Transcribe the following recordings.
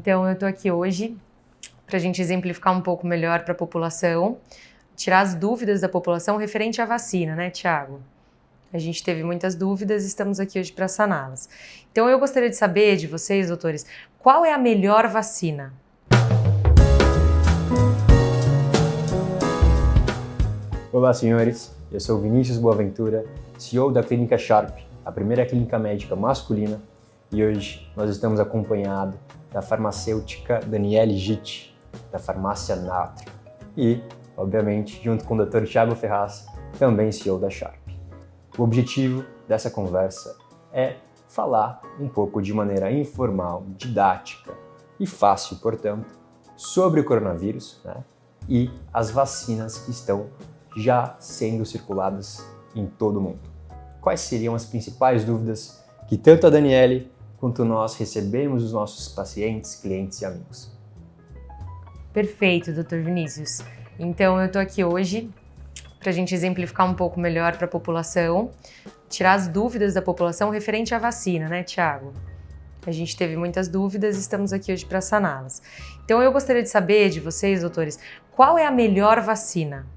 Então, eu estou aqui hoje para a gente exemplificar um pouco melhor para a população, tirar as dúvidas da população referente à vacina, né, Thiago? A gente teve muitas dúvidas e estamos aqui hoje para saná-las. Então, eu gostaria de saber de vocês, doutores, qual é a melhor vacina? Olá, senhores. Eu sou Vinícius Boaventura, CEO da Clínica Sharp, a primeira clínica médica masculina, e hoje nós estamos acompanhados da farmacêutica Daniele Gitti, da farmácia Natrio, e, obviamente, junto com o Dr. Thiago Ferraz, também CEO da Sharp. O objetivo dessa conversa é falar um pouco de maneira informal, didática e fácil, portanto, sobre o coronavírus, né, e as vacinas que estão já sendo circuladas em todo o mundo. Quais seriam as principais dúvidas que tanto a Daniele quanto nós recebemos dos nossos pacientes, clientes e amigos? Perfeito, Dr. Vinícius. Então, eu estou aqui hoje para a gente exemplificar um pouco melhor para a população, tirar as dúvidas da população referente à vacina, né, Thiago? A gente teve muitas dúvidas e estamos aqui hoje para saná-las. Então, eu gostaria de saber de vocês, doutores, qual é a melhor vacina?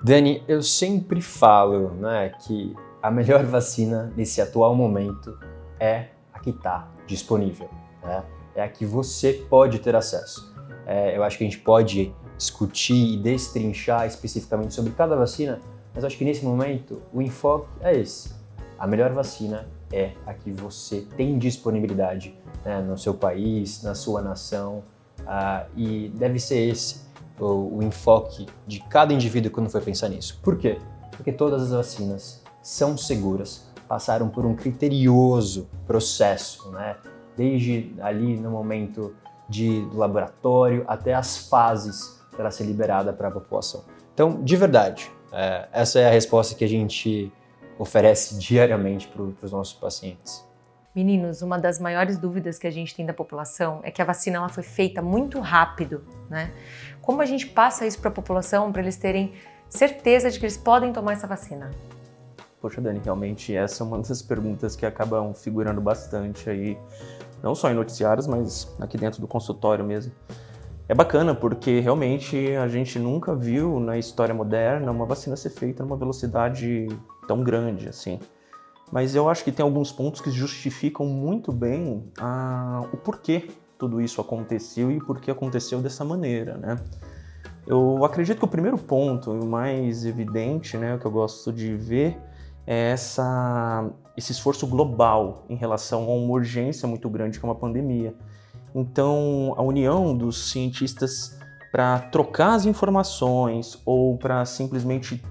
Dani, eu sempre falo, né, que a melhor vacina nesse atual momento é a que está disponível, né? É a que você pode ter acesso. Eu acho que a gente pode discutir e destrinchar especificamente sobre cada vacina, mas acho que nesse momento o enfoque é esse. A melhor vacina é a que você tem disponibilidade, né, no seu país, na sua nação, e deve ser esse o enfoque de cada indivíduo quando for pensar nisso. Por quê? Porque todas as vacinas são seguras, passaram por um criterioso processo, né? Desde ali no momento do laboratório até as fases para ser liberada para a população. Então, de verdade, essa é a resposta que a gente oferece diariamente para os nossos pacientes. Meninos, uma das maiores dúvidas que a gente tem da população é que a vacina ela foi feita muito rápido, né? Como a gente passa isso para a população para eles terem certeza de que eles podem tomar essa vacina? Poxa, Dani, realmente essa é uma das perguntas que acabam figurando bastante aí, não só em noticiários, mas aqui dentro do consultório mesmo. É bacana porque realmente a gente nunca viu na história moderna uma vacina ser feita numa velocidade tão grande assim. Mas eu acho que tem alguns pontos que justificam muito bem o porquê tudo isso aconteceu e por que aconteceu dessa maneira, né? Eu acredito que o primeiro ponto, o mais evidente, né, o que eu gosto de ver, é esse esforço global em relação a uma urgência muito grande que é uma pandemia. Então, a união dos cientistas para trocar as informações ou para simplesmente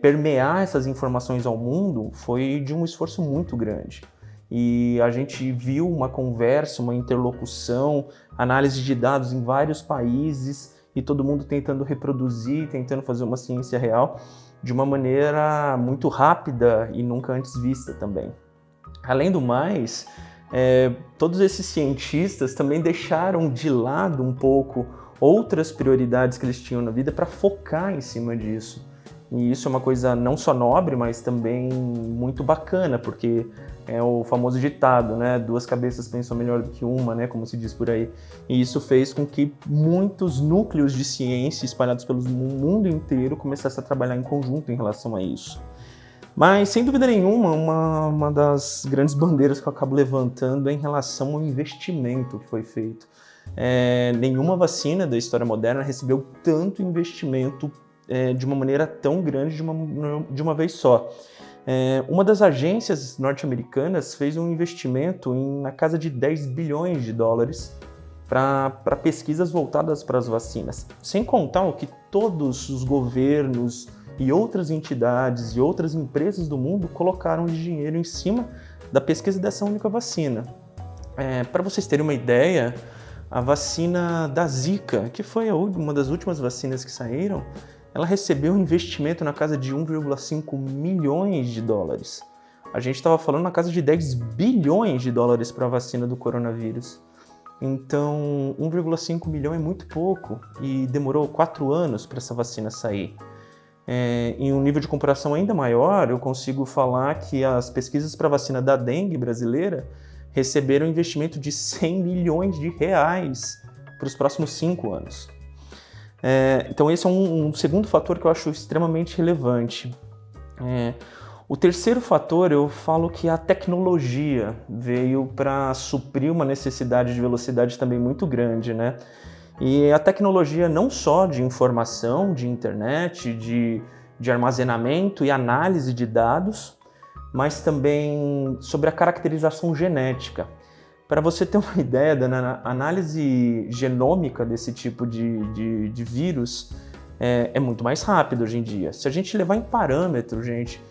permear essas informações ao mundo foi de um esforço muito grande. E a gente viu uma conversa, uma interlocução, análise de dados em vários países e todo mundo tentando reproduzir, tentando fazer uma ciência real de uma maneira muito rápida e nunca antes vista também. Além do mais, todos esses cientistas também deixaram de lado um pouco outras prioridades que eles tinham na vida para focar em cima disso. E isso é uma coisa não só nobre, mas também muito bacana, porque é o famoso ditado, né? Duas cabeças pensam melhor do que uma, né? Como se diz por aí. E isso fez com que muitos núcleos de ciência espalhados pelo mundo inteiro começassem a trabalhar em conjunto em relação a isso. Mas, sem dúvida nenhuma, uma das grandes bandeiras que eu acabo levantando é em relação ao investimento que foi feito. Nenhuma vacina da história moderna recebeu tanto investimento de uma maneira tão grande de uma vez só. Uma das agências norte-americanas fez um investimento na casa de 10 bilhões de dólares para pesquisas voltadas para as vacinas. Sem contar o que todos os governos e outras entidades e outras empresas do mundo colocaram de dinheiro em cima da pesquisa dessa única vacina. Para vocês terem uma ideia, a vacina da Zika, que foi uma das últimas vacinas que saíram, ela recebeu um investimento na casa de 1,5 milhões de dólares. A gente estava falando na casa de 10 bilhões de dólares para a vacina do coronavírus. Então, 1,5 milhão é muito pouco e demorou 4 anos para essa vacina sair. Em um nível de comparação ainda maior, eu consigo falar que as pesquisas para a vacina da dengue brasileira receberam um investimento de 100 milhões de reais para os próximos 5 anos. Então esse é um segundo fator que eu acho extremamente relevante. O terceiro fator, eu falo que a tecnologia veio para suprir uma necessidade de velocidade também muito grande, né? E a tecnologia não só de informação, de internet, de armazenamento e análise de dados, mas também sobre a caracterização genética. Para você ter uma ideia da análise genômica desse tipo de vírus, é muito mais rápido hoje em dia. Se a gente levar em parâmetro, gente,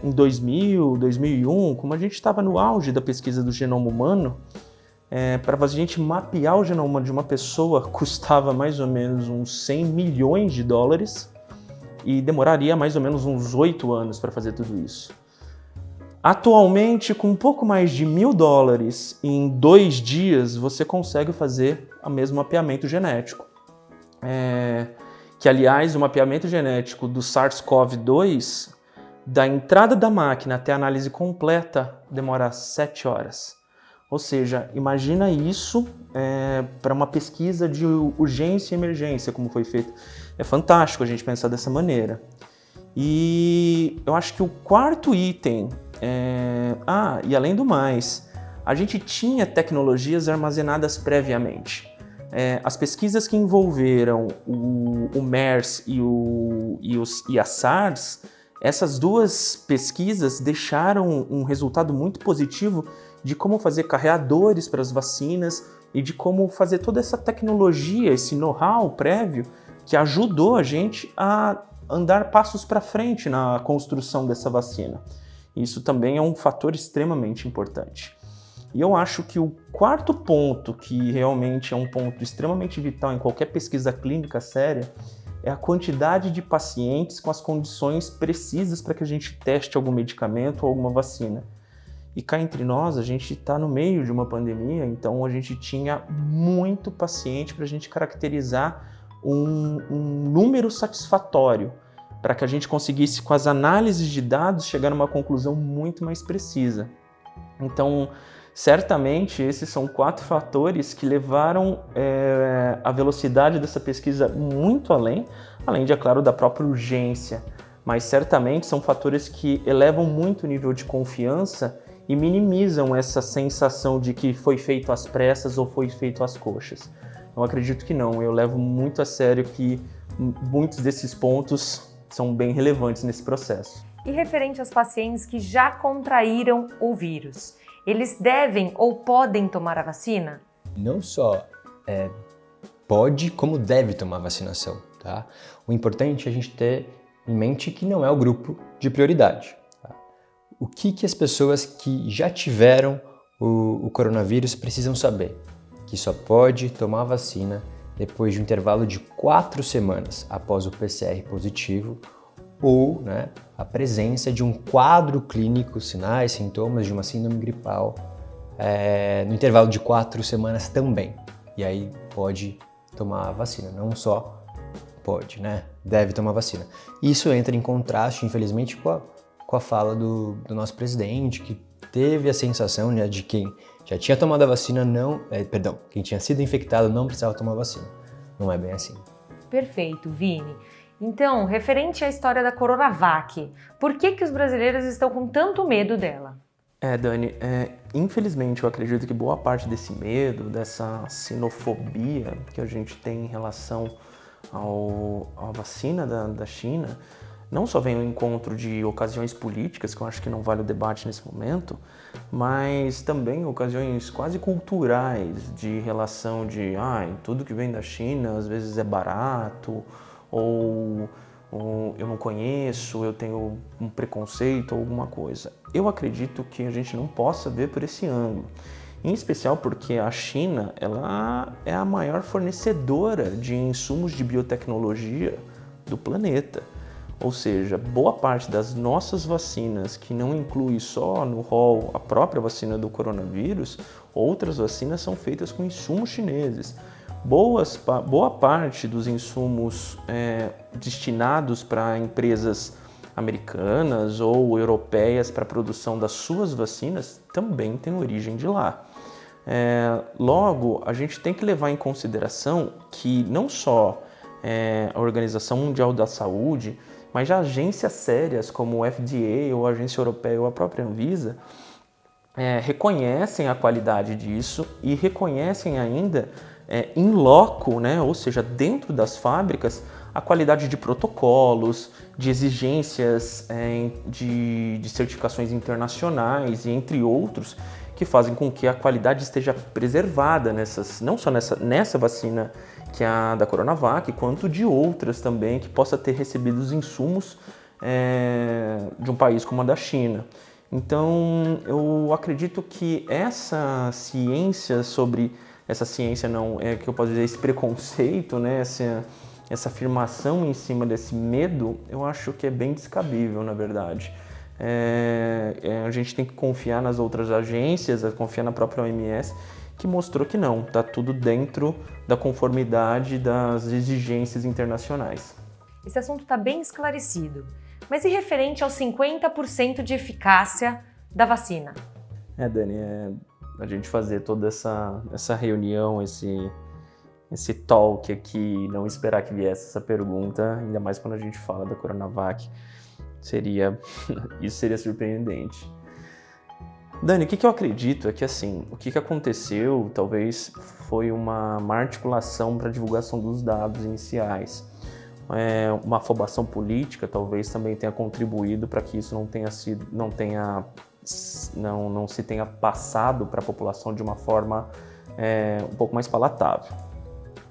em 2000, 2001, como a gente estava no auge da pesquisa do genoma humano, para a gente mapear o genoma de uma pessoa custava mais ou menos uns 100 milhões de dólares e demoraria mais ou menos uns 8 anos para fazer tudo isso. Atualmente, com um pouco mais de $1.000, em 2 dias você consegue fazer o mesmo mapeamento genético. Que, aliás, o mapeamento genético do SARS-CoV-2, da entrada da máquina até a análise completa, demora 7 horas. Ou seja, imagina isso para uma pesquisa de urgência e emergência, como foi feito. É fantástico a gente pensar dessa maneira. E eu acho que o quarto item, e além do mais, a gente tinha tecnologias armazenadas previamente. As pesquisas que envolveram o MERS e a SARS, essas duas pesquisas deixaram um resultado muito positivo de como fazer carreadores para as vacinas e de como fazer toda essa tecnologia, esse know-how prévio que ajudou a gente a andar passos para frente na construção dessa vacina. Isso também é um fator extremamente importante. E eu acho que o quarto ponto, que realmente é um ponto extremamente vital em qualquer pesquisa clínica séria, é a quantidade de pacientes com as condições precisas para que a gente teste algum medicamento ou alguma vacina. E cá entre nós, a gente está no meio de uma pandemia, então a gente tinha muito paciente para a gente caracterizar um número satisfatório, para que a gente conseguisse, com as análises de dados, chegar a uma conclusão muito mais precisa. Então, certamente, esses são 4 fatores que levaram a velocidade dessa pesquisa muito além de, é claro, da própria urgência. Mas certamente são fatores que elevam muito o nível de confiança e minimizam essa sensação de que foi feito às pressas ou foi feito às coxas. Eu acredito que não, eu levo muito a sério que muitos desses pontos são bem relevantes nesse processo. E referente aos pacientes que já contraíram o vírus, eles devem ou podem tomar a vacina? Não só pode, como deve tomar a vacinação, tá? O importante é a gente ter em mente que não é o grupo de prioridade. Tá? O que as pessoas que já tiveram o coronavírus precisam saber? Que só pode tomar a vacina depois de um intervalo de 4 semanas após o PCR positivo ou a presença de um quadro clínico, sinais, sintomas de uma síndrome gripal no intervalo de 4 semanas também. E aí pode tomar a vacina, não só pode, deve tomar a vacina. Isso entra em contraste, infelizmente, com a fala do nosso presidente, que teve a sensação de quem já tinha tomado a vacina quem tinha sido infectado não precisava tomar a vacina. Não é bem assim. Perfeito, Vini. Então, referente à história da Coronavac, por que os brasileiros estão com tanto medo dela? Dani, infelizmente eu acredito que boa parte desse medo, dessa sinofobia que a gente tem em relação à vacina da China, não só vem ao encontro de ocasiões políticas, que eu acho que não vale o debate nesse momento, mas também ocasiões quase culturais de relação de tudo que vem da China às vezes é barato, ou eu não conheço, eu tenho um preconceito ou alguma coisa. Eu acredito que a gente não possa ver por esse ângulo, em especial porque a China ela é a maior fornecedora de insumos de biotecnologia do planeta. Ou seja, boa parte das nossas vacinas, que não inclui só no rol a própria vacina do coronavírus, outras vacinas são feitas com insumos chineses. Boa parte dos insumos destinados para empresas americanas ou europeias para a produção das suas vacinas também têm origem de lá. Logo, a gente tem que levar em consideração que não só a Organização Mundial da Saúde, mas já agências sérias como o FDA ou a Agência Europeia ou a própria Anvisa reconhecem a qualidade disso e reconhecem ainda in loco, né, ou seja, dentro das fábricas, a qualidade de protocolos, de exigências de certificações internacionais e entre outros, que fazem com que a qualidade esteja preservada não só nessa vacina que é a da Coronavac, quanto de outras também que possa ter recebido os insumos de um país como a da China. Então, eu acredito que essa ciência que eu posso dizer, esse preconceito, né, essa afirmação em cima desse medo, eu acho que é bem descabível, na verdade. A gente tem que confiar nas outras agências, confiar na própria OMS, que mostrou que não, está tudo dentro da conformidade das exigências internacionais. Esse assunto está bem esclarecido. Mas e referente aos 50% de eficácia da vacina? Dani, a gente fazer toda essa reunião, esse talk aqui, não esperar que viesse essa pergunta, ainda mais quando a gente fala da Coronavac, isso seria surpreendente. Dani, o que eu acredito é que assim, o que aconteceu talvez foi uma má articulação para a divulgação dos dados iniciais. Uma afobação política talvez também tenha contribuído para que isso não se tenha passado para a população de uma forma um pouco mais palatável.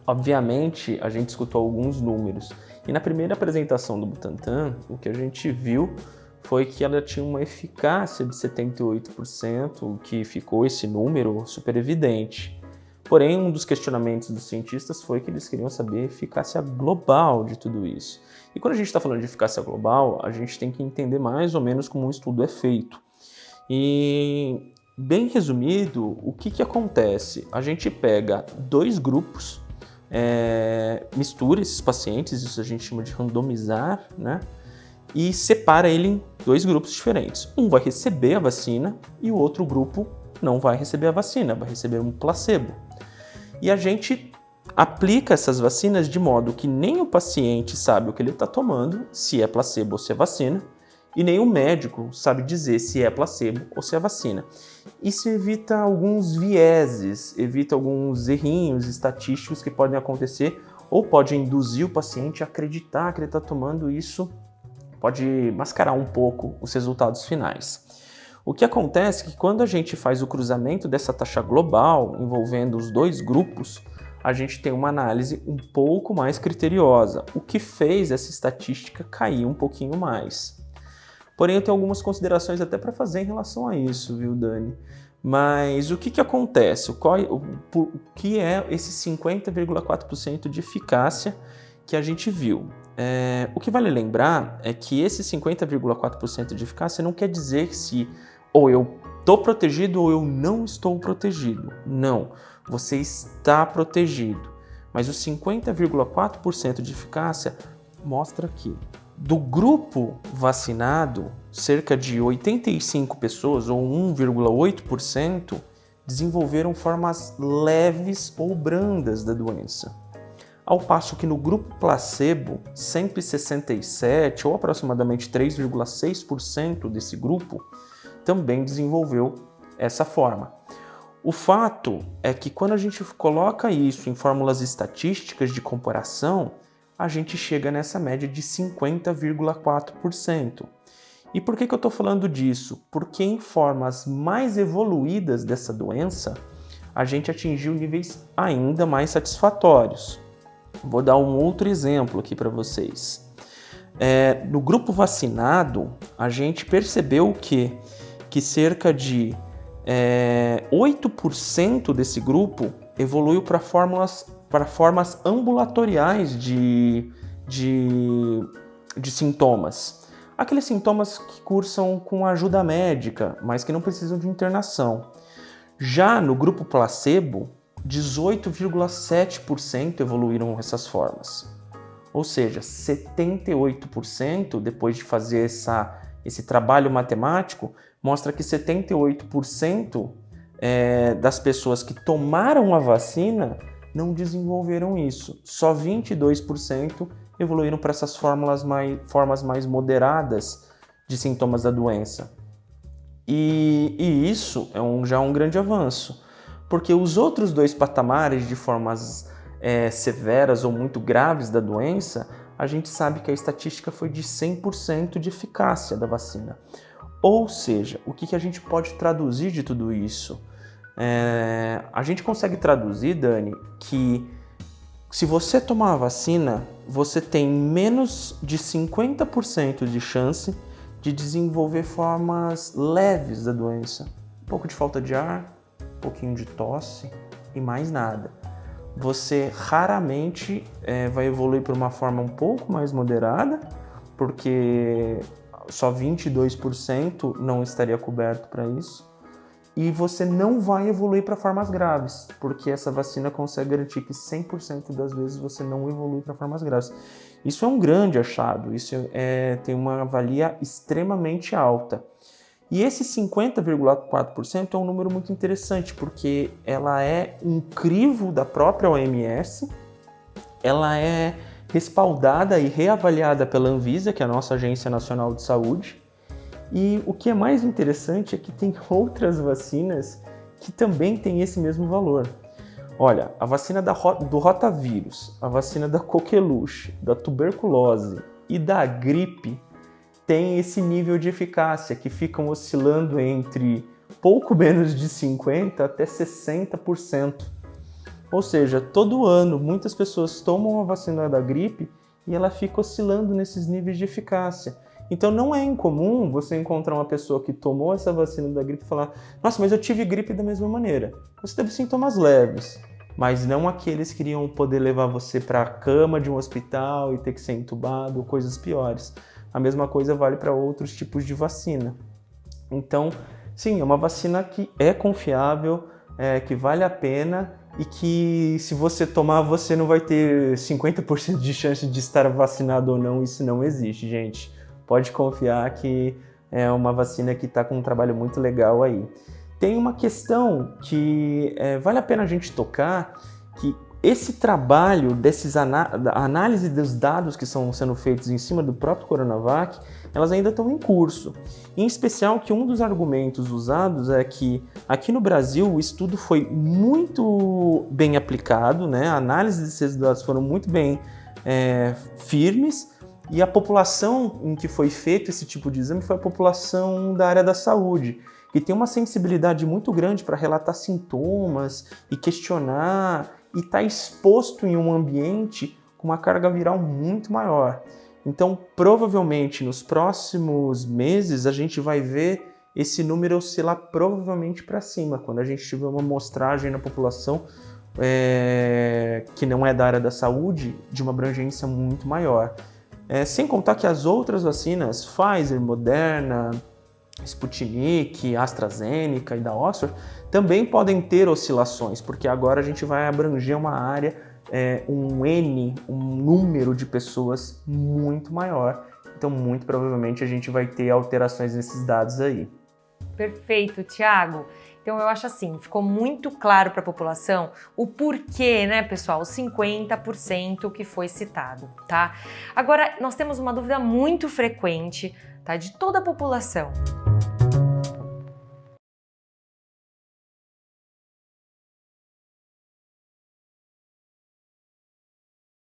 Obviamente, a gente escutou alguns números e na primeira apresentação do Butantan, o que a gente viu foi que ela tinha uma eficácia de 78%, o que ficou esse número super evidente. Porém, um dos questionamentos dos cientistas foi que eles queriam saber a eficácia global de tudo isso. E quando a gente está falando de eficácia global, a gente tem que entender mais ou menos como um estudo é feito. E, bem resumido, o que acontece? A gente pega 2 grupos, mistura esses pacientes, isso a gente chama de randomizar, né? E separa ele em 2 grupos diferentes. Um vai receber a vacina e o outro grupo não vai receber a vacina, vai receber um placebo. E a gente aplica essas vacinas de modo que nem o paciente sabe o que ele está tomando, se é placebo ou se é vacina, e nem o médico sabe dizer se é placebo ou se é vacina. Isso evita alguns vieses, evita alguns errinhos estatísticos que podem acontecer ou pode induzir o paciente a acreditar que ele está tomando isso, pode mascarar um pouco os resultados finais. O que acontece é que quando a gente faz o cruzamento dessa taxa global, envolvendo os 2 grupos, a gente tem uma análise um pouco mais criteriosa, o que fez essa estatística cair um pouquinho mais. Porém, eu tenho algumas considerações até para fazer em relação a isso, viu, Dani? Mas o que acontece? O que é esse 50,4% de eficácia que a gente viu? O que vale lembrar é que esse 50,4% de eficácia não quer dizer que se ou eu estou protegido ou eu não estou protegido. Não, você está protegido. Mas o 50,4% de eficácia mostra que do grupo vacinado, cerca de 85 pessoas, ou 1,8%, desenvolveram formas leves ou brandas da doença. Ao passo que no grupo placebo, 167, ou aproximadamente 3,6% desse grupo, também desenvolveu essa forma. O fato é que quando a gente coloca isso em fórmulas estatísticas de comparação, a gente chega nessa média de 50,4%. E por que eu estou falando disso? Porque em formas mais evoluídas dessa doença, a gente atingiu níveis ainda mais satisfatórios. Vou dar um outro exemplo aqui para vocês. No grupo vacinado, a gente percebeu que cerca de 8% desse grupo evoluiu para formas ambulatoriais de sintomas. Aqueles sintomas que cursam com ajuda médica, mas que não precisam de internação. Já no grupo placebo, 18,7% evoluíram essas formas. Ou seja, 78%, depois de fazer esse trabalho matemático, mostra que 78% das pessoas que tomaram a vacina não desenvolveram isso. Só 22% evoluíram para essas formas mais moderadas de sintomas da doença. E isso já é um grande avanço, porque os outros dois patamares de formas severas ou muito graves da doença, a gente sabe que a estatística foi de 100% de eficácia da vacina. Ou seja, o que a gente pode traduzir de tudo isso? A gente consegue traduzir, Dani, que se você tomar a vacina, você tem menos de 50% de chance de desenvolver formas leves da doença. Um pouco de falta de ar, um pouquinho de tosse e mais nada. Você raramente vai evoluir para uma forma um pouco mais moderada, porque só 22% não estaria coberto para isso. E você não vai evoluir para formas graves, porque essa vacina consegue garantir que 100% das vezes você não evolui para formas graves. Isso é um grande achado, isso tem uma valia extremamente alta. E esse 50,4% é um número muito interessante, porque ela é um crivo da própria OMS, ela é respaldada e reavaliada pela Anvisa, que é a nossa Agência Nacional de Saúde. E o que é mais interessante é que tem outras vacinas que também têm esse mesmo valor. Olha, a vacina do rotavírus, a vacina da coqueluche, da tuberculose e da gripe tem esse nível de eficácia que ficam oscilando entre pouco menos de 50% até 60%. Ou seja, todo ano muitas pessoas tomam a vacina da gripe e ela fica oscilando nesses níveis de eficácia. Então não é incomum você encontrar uma pessoa que tomou essa vacina da gripe e falar: nossa, mas eu tive gripe da mesma maneira. Você teve sintomas leves, mas não aqueles que iriam poder levar você para a cama de um hospital e ter que ser entubado ou coisas piores. A mesma coisa vale para outros tipos de vacina. Então, sim, é uma vacina que é confiável, que vale a pena e que se você tomar, você não vai ter 50% de chance de estar vacinado ou não. Isso não existe, gente. Pode confiar que é uma vacina que está com um trabalho muito legal aí. Tem uma questão que vale a pena a gente tocar, que esse trabalho análise dos dados que estão sendo feitos em cima do próprio Coronavac, elas ainda estão em curso. Em especial que um dos argumentos usados é que aqui no Brasil o estudo foi muito bem aplicado, né? A análise desses dados foram muito bem firmes, e a população em que foi feito esse tipo de exame foi a população da área da saúde, que tem uma sensibilidade muito grande para relatar sintomas e questionar e está exposto em um ambiente com uma carga viral muito maior. Então, provavelmente, nos próximos meses, a gente vai ver esse número oscilar provavelmente para cima, quando a gente tiver uma amostragem na população que não é da área da saúde, de uma abrangência muito maior. Sem contar que as outras vacinas, Pfizer, Moderna, Sputnik, AstraZeneca e da Oxford, também podem ter oscilações, porque agora a gente vai abranger uma área, um número de pessoas muito maior. Então, muito provavelmente, a gente vai ter alterações nesses dados aí. Perfeito, Thiago. Então, eu acho assim, ficou muito claro para a população o porquê, né, pessoal, os 50% que foi citado, tá? Agora, nós temos uma dúvida muito frequente, tá, de toda a população.